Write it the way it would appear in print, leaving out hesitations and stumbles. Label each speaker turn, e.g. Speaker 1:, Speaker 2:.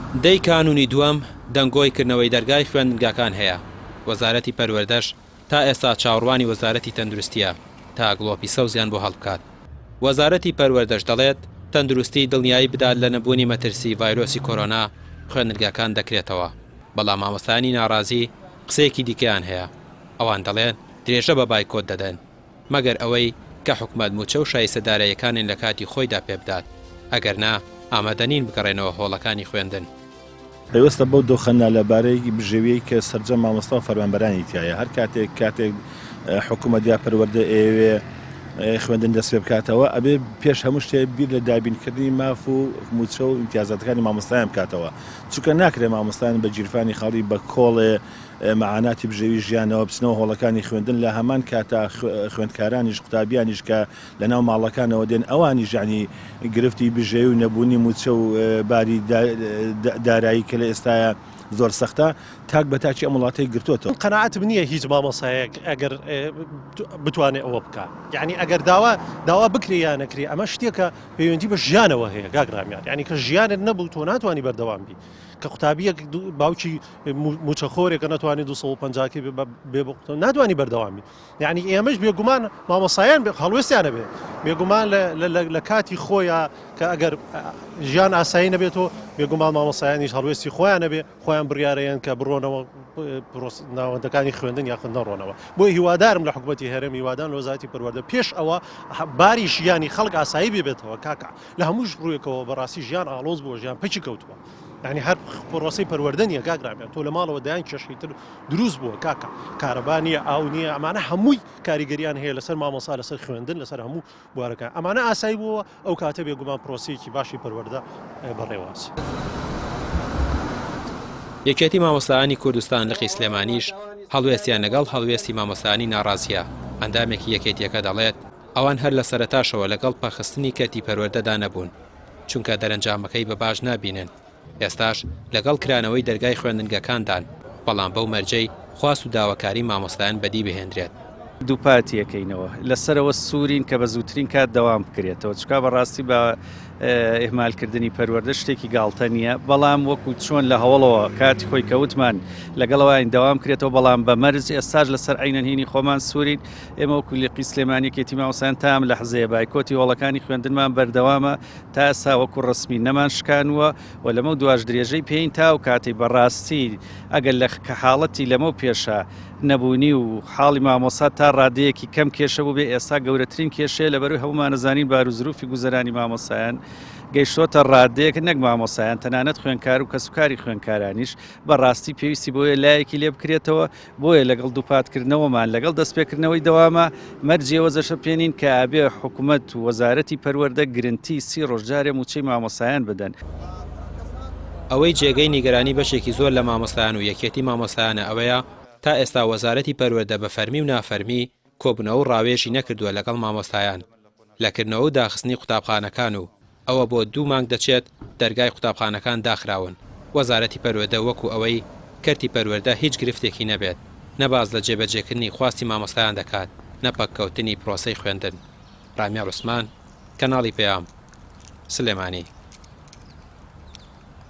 Speaker 1: دەی کانونی دووەم دەنگۆی کردنەوەی دەرگای خوێندنگاکان هەیە. وەزارەتی پەروەردەش تا ئێستا چاوەڕوانی وەزارەتی تەندروستیە تا گڵۆپی سەوزیان بۆ هەڵبکات. وەزارەتی پەروەردەش دەڵێت تەندروستی دڵنیایی بدات لە نەبوونی مەترسی ڤایرۆسی کۆرۆنا خوێندنگاکان دەکرێتەوە. بەڵام مامۆستایانی ناڕازی قسەیەکی دیکەیان هەیە. ئەوان دەڵێن درێژە بە بایکۆت دەدەن مەگەر ئەوەی کە حکومەت موچە و شایستەدارەیەکانیان لە کاتی خۆیدا پێبدات، ئەگەر نا ئامادەنین بگەڕێنەوە هۆڵەکانی خوێندن.
Speaker 2: پێوەستە بەو دۆخەنە لەبارەی بژێویی کە سەرجەم مامۆستا و فەرمانبەرانی تایە هەر کاتێک حکومەت یا پەروەردە ئێوێ خوێندن دەست پێ بکاتەوە ئەبێ پێش هەموو شتێ بیر لە دابینکردنی ماف و موچە و ئیمتیازاتەکانی مامۆستایان بکاتەوە، چونکە ناکرێت مامۆستایان بە گیرفانی خەڵی بە کۆڵێ مەعاناتی بژێوی ژیانەوە بچنەوە هۆڵەکانی خوێندن لە هەمان کاتە خوێندکارانیش قوتابیانیش کە لە ناو ماڵەکانەوە دێن ئەوانی ژانی گرفتی بژێوی و نەبوونی موچە و باری دارایی کە لە ئێستاە زۆر سەختە تاک بە تاچی ئەم وڵاتەی گرتووەتەوە.
Speaker 3: قەناعەتم نییە هیچ مامۆسایەک ئەگەر بتوانێت ئەوە بکە، یعنی ئەگەر داوا بکرێ یان نەکرێ ئەمە شتێکە پەیوەندی بە ژیانەوە هەیە گاگرامیان، یعنی کە ژیانت نەبوو تۆ ناتوانانی بەردەوام بی، کە قوتابیەک باوکی موچەخۆرێکە ناتوانێت 250 بێ ناتوانانی بەردەوامی، یعنی ئێمەش بێگومان مامۆسایان هەڵوێستیانە بێ بێگومان لە کاتی خۆیان کە ئەگەر ژیان ئاسایی نەبێتەوە بێگومان مامۆسایانیش هەڵوێستی خۆیان نەبێ خۆیان بڕیارەیەن کە بڕۆنەوە ناوەندەکانی خوێندن یاخود نەڕۆنەوە. بۆی هیوادارم لە حکوومەتی هەرێم هیوادان لە وەزارەتی پەروەردە پێش ئەوە باری ژیانی خەڵک ئاسایی بێتەوە کاکە لە هەمووش ڕوویەکەوە بەڕاستی ژیان ئاڵۆز بۆ ژیان پەچی کەوتووە، یعنی هەر پرۆسەی پەروەردەنیە گاگرامیان تۆ لە ماڵەوە دایان کێشەیتر دروست بووە کاکە کارەبا نییە ئاو نییە ئەمانە هەمووی کاریگەریان هەیە لەسەر مامۆسا لەسەر خوێندن لەسەر هەموو بوارەکان ئەمانە ئاسایی بووە ئەو کاتە بێگومان پرۆسەیەکی باشی پەروەردە بەڕێواز.
Speaker 1: یەکێتی مامۆستایانی کوردستان لەقی سلێمانیش هەڵوێستیان لەگەڵ هەڵوێستی مامۆستایانی ناڕازیە. ئەندامێکی یەکێتیەکە دەڵێت ئەوان هەر لە سەرەتاشەوە لەگەڵ پەخستنی کەتی پەروەردەدا نەبوون چونکە دەرەنجامەکەی بە باش نابینن. ئێستاش لەگەڵ کرانەوەی دەرگای خوێندنگەکاندان، بەڵام بەو مەرجەی خواست و داواکاری مامۆستایان بەدی بهێنرێت.
Speaker 4: دووپاتیەکەینەوە لەسەرەوە سوورین کە بە زووترین کات دەوام بکرێتەوە، چکا بەڕاستی بە ئێمالکردنی پەروەردە شتێکی گاڵتە نییە، بەڵام وەکو چۆن لە هەوڵەوە کاتی خۆی کەوتمان لەگەڵەوەین دەوام کرێتەوە، بەڵام بە مەرج ئێستاش لەسەر عینەنهێنی خۆمان سوورین. ئێمە وەکو لێقی سلێمانیەکێتی مامۆستایان تام لە حزەیە بایکۆتی هۆڵەکانی خوێندنمان بەردەوامە تا ئێستا وەکو ڕسمی نەمان شکانووە و لەمە دواش درێژەی پێین تا و کاتی بەڕاستی ئەگەر لە کە حاڵەتی لەمە پێشە نەبوونی و حاڵی مامۆسا تا ڕادەیەکی کەم کێشە بوو بێ ئێستا گەورەترین کێشەیە لەبەروی هەمومان نەزانین باروزروفی گوزەرانی مامۆسایان گەیشتۆتە ڕادەیەک نەک مامۆسایان تەنانەت خوێنکار و کەسوکاری خوێنکارانیش بەڕاستی پێویستی بۆیە لایەکی لێ بکرێتەوە، بۆیە لەگەڵ دووپاتکردنەوەمان لەگەڵ دەستپێکردنەوەی دەوامە مەرجێوە زەشە پێێنین کە ئابێ حکوومەت و وەزارەتی پەروەردە گرنگی 30 ڕۆژجارێ موچەی مامۆسایان بدەن.
Speaker 1: ئەوەی جێگەی نیگەرانی بەشێکی زۆر لە مامۆستایان و یەکێتی مامۆستایانە ئەوەیە تا ئێستا وەزارەتی پەروەردە بە فەرمی و نافەرمی کۆبنەوە و ڕاوێژی نەکردووە لەگەڵ مامۆستایان لەکردنەوە و داخستنی قوتابخانەکان و ئەوە بۆ 2 مانگ دەچێت دەرگای قوتابخانەکان داخراون. وەزارەتی پەروەردە وەکو ئەوەی کەرتی پەروەردە هیچ گرفتێکی نەبێت، نەباز لە جێبەجێکردنی خواستی مامۆستایان دەکات، نەپەککەوتنی پرۆسەی خوێندن. ڕامیار عوسمان، کەناڵی پێام، سلێمانی.